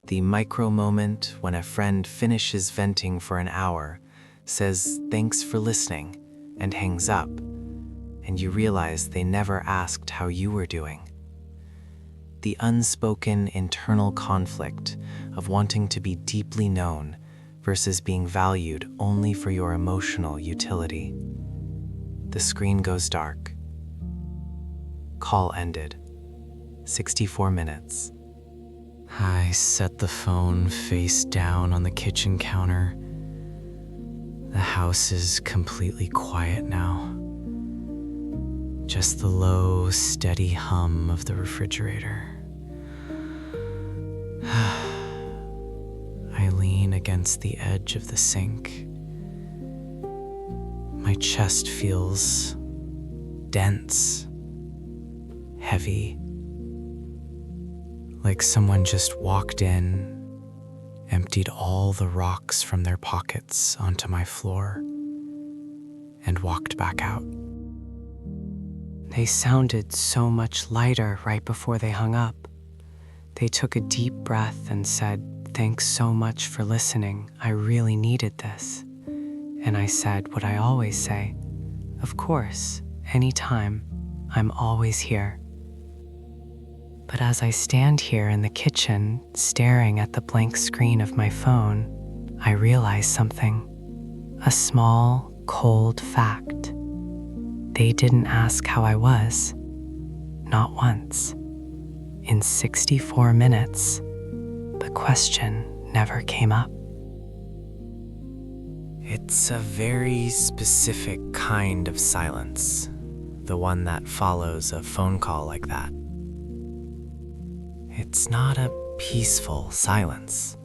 The micro moment when a friend finishes venting for an hour, says thanks for listening, and hangs up, and you realize they never asked how you were doing. The unspoken internal conflict of wanting to be deeply known versus being valued only for your emotional utility. The screen goes dark. Call ended. 64 minutes. I set the phone face down on the kitchen counter. The house is completely quiet now. Just the low, steady hum of the refrigerator. I lean against the edge of the sink. My chest feels dense, heavy, like someone just walked in, emptied all the rocks from their pockets onto my floor, and walked back out. They sounded so much lighter right before they hung up. They took a deep breath and said, "Thanks so much for listening. I really needed this." And I said what I always say, "Of course, anytime. I'm always here." But as I stand here in the kitchen, staring at the blank screen of my phone, I realize something. A small, cold fact. They didn't ask how I was. Not once. In 64 minutes, the question never came up. It's a very specific kind of silence, the one that follows a phone call like that. It's not a peaceful silence.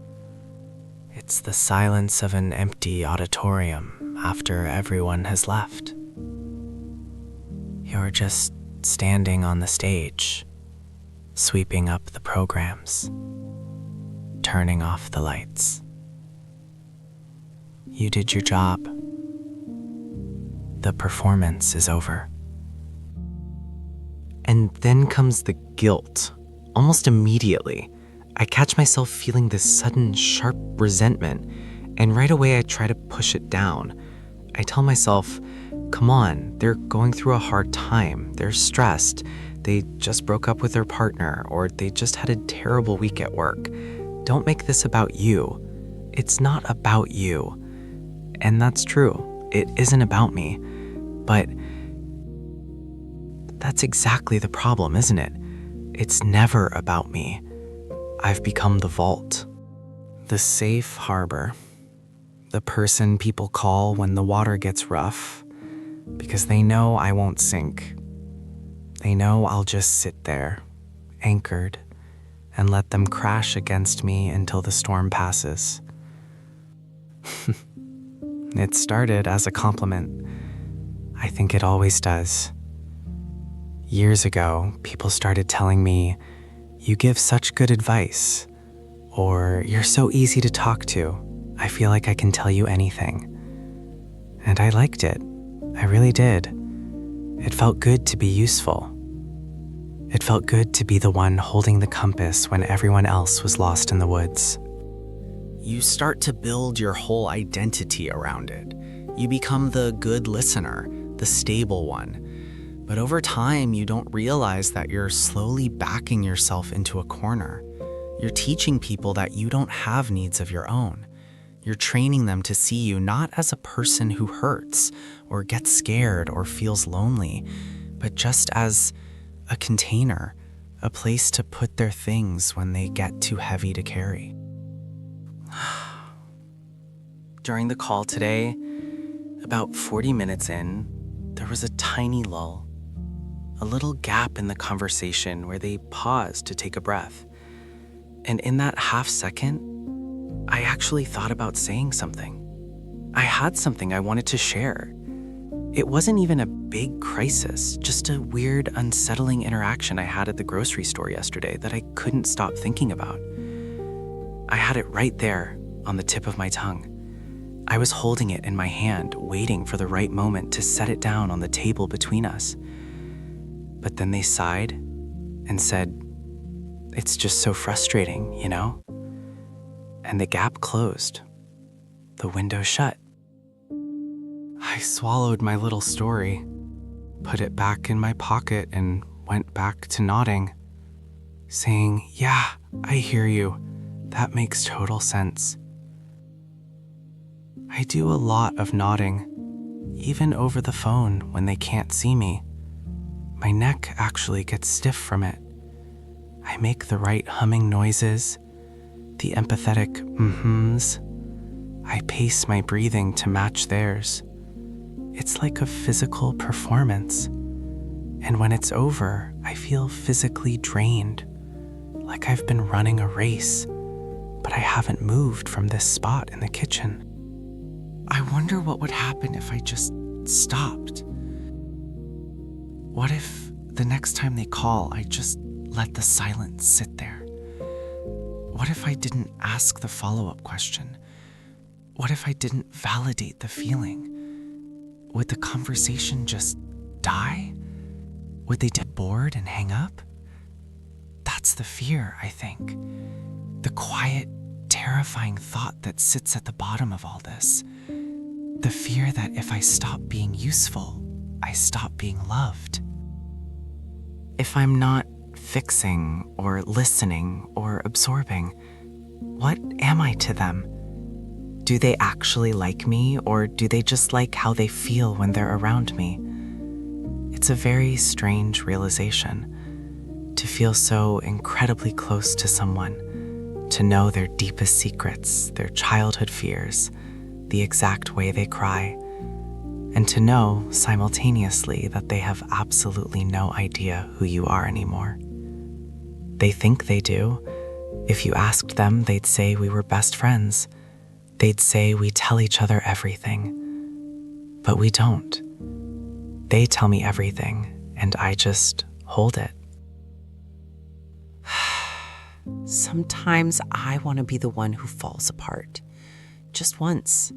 It's the silence of an empty auditorium after everyone has left. You're just standing on the stage, sweeping up the programs, turning off the lights. You did your job. The performance is over. And then comes the guilt. Almost immediately, I catch myself feeling this sudden, sharp resentment, and right away I try to push it down. I tell myself, come on, they're going through a hard time. They're stressed. They just broke up with their partner, or they just had a terrible week at work. Don't make this about you. It's not about you. And that's true. It isn't about me. But that's exactly the problem, isn't it? It's never about me. I've become the vault, the safe harbor, the person people call when the water gets rough, because they know I won't sink. They know I'll just sit there, anchored, and let them crash against me until the storm passes. It started as a compliment. I think it always does. Years ago, people started telling me, "You give such good advice," or "You're so easy to talk to. I feel like I can tell you anything." And I liked it. I really did. It felt good to be useful. It felt good to be the one holding the compass when everyone else was lost in the woods. You start to build your whole identity around it. You become the good listener, the stable one. But over time, you don't realize that you're slowly backing yourself into a corner. You're teaching people that you don't have needs of your own. You're training them to see you not as a person who hurts or gets scared or feels lonely, but just as a container, a place to put their things when they get too heavy to carry. During the call today, about 40 minutes in, there was a tiny lull. A little gap in the conversation where they paused to take a breath. And in that half second, I actually thought about saying something. I had something I wanted to share. It wasn't even a big crisis, just a weird, unsettling interaction I had at the grocery store yesterday that I couldn't stop thinking about. I had it right there on the tip of my tongue. I was holding it in my hand, waiting for the right moment to set it down on the table between us. But then they sighed and said, "It's just so frustrating, you know? and the gap closed. The window shut. I swallowed my little story, put it back in my pocket, and went back to nodding, saying, "Yeah, I hear you. That makes total sense." I do a lot of nodding, even over the phone when they can't see me. My neck actually gets stiff from it. I make the right humming noises, the empathetic mm-hms. I pace my breathing to match theirs. It's like a physical performance. And when it's over, I feel physically drained, like I've been running a race, but I haven't moved from this spot in the kitchen. I wonder what would happen if I just stopped. What if the next time they call, I just let the silence sit there? What if I didn't ask the follow-up question? What if I didn't validate the feeling? Would the conversation just die? Would they get bored and hang up? That's the fear, I think. The quiet, terrifying thought that sits at the bottom of all this. The fear that if I stop being useful, I stop being loved. If I'm not fixing or listening or absorbing, what am I to them? Do they actually like me, or do they just like how they feel when they're around me? It's a very strange realization, to feel so incredibly close to someone, to know their deepest secrets, their childhood fears, the exact way they cry, and to know simultaneously that they have absolutely no idea who you are anymore. They think they do. If you asked them, they'd say we were best friends. They'd say we tell each other everything. But we don't. They tell me everything, and I just hold it. Sometimes I want to be the one who falls apart. Just once.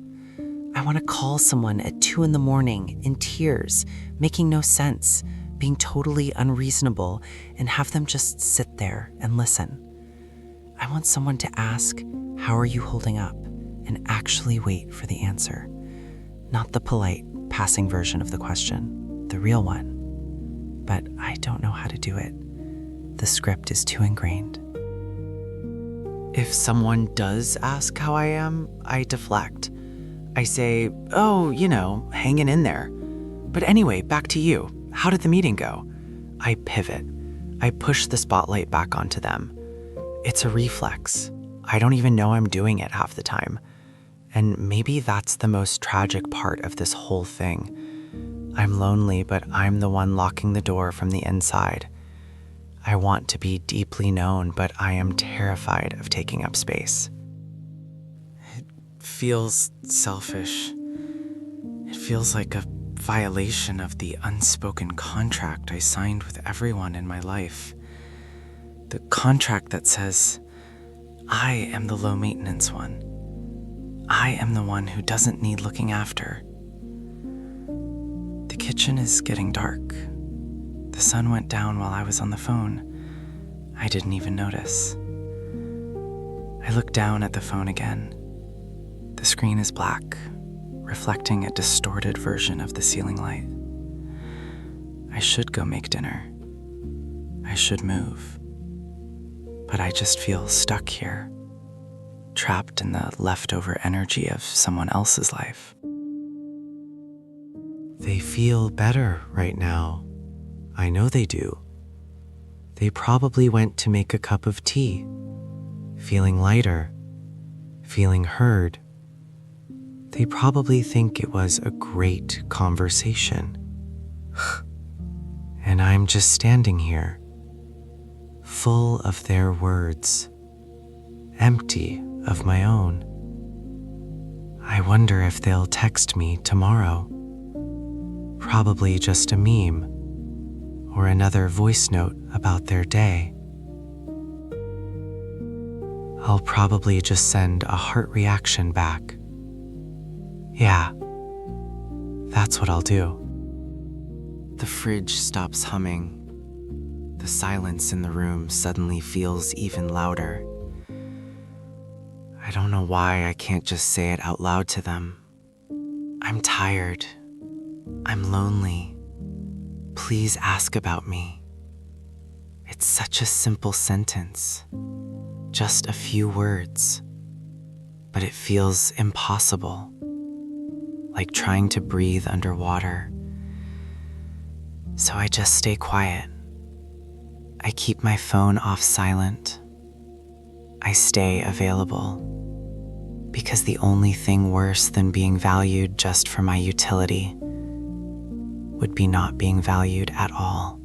I want to call someone at 2 a.m. in tears, making no sense, being totally unreasonable, and have them just sit there and listen. I want someone to ask, "How are you holding up?" and actually wait for the answer. Not the polite, passing version of the question, the real one. But I don't know how to do it. The script is too ingrained. If someone does ask how I am, I deflect. I say, "Oh, hanging in there. But anyway, back to you. How did the meeting go?" I pivot. I push the spotlight back onto them. It's a reflex. I don't even know I'm doing it half the time. And maybe that's the most tragic part of this whole thing. I'm lonely, but I'm the one locking the door from the inside. I want to be deeply known, but I am terrified of taking up space. It feels selfish. It feels like a violation of the unspoken contract I signed with everyone in my life. The contract that says, I am the low maintenance one. I am the one who doesn't need looking after. The kitchen is getting dark. The sun went down while I was on the phone. I didn't even notice. I look down at the phone again. The screen is black, reflecting a distorted version of the ceiling light. I should go make dinner. I should move. But I just feel stuck here, trapped in the leftover energy of someone else's life. They feel better right now. I know they do. They probably went to make a cup of tea, feeling lighter, feeling heard. They probably think it was a great conversation. And I'm just standing here, full of their words, empty of my own. I wonder if they'll text me tomorrow. Probably just a meme or another voice note about their day. I'll probably just send a heart reaction back. Yeah, that's what I'll do. The fridge stops humming. The silence in the room suddenly feels even louder. I don't know why I can't just say it out loud to them. I'm tired. I'm lonely. Please ask about me. It's such a simple sentence, just a few words, but it feels impossible, like trying to breathe underwater. So I just stay quiet. I keep my phone off silent. I stay available, because the only thing worse than being valued just for my utility would be not being valued at all.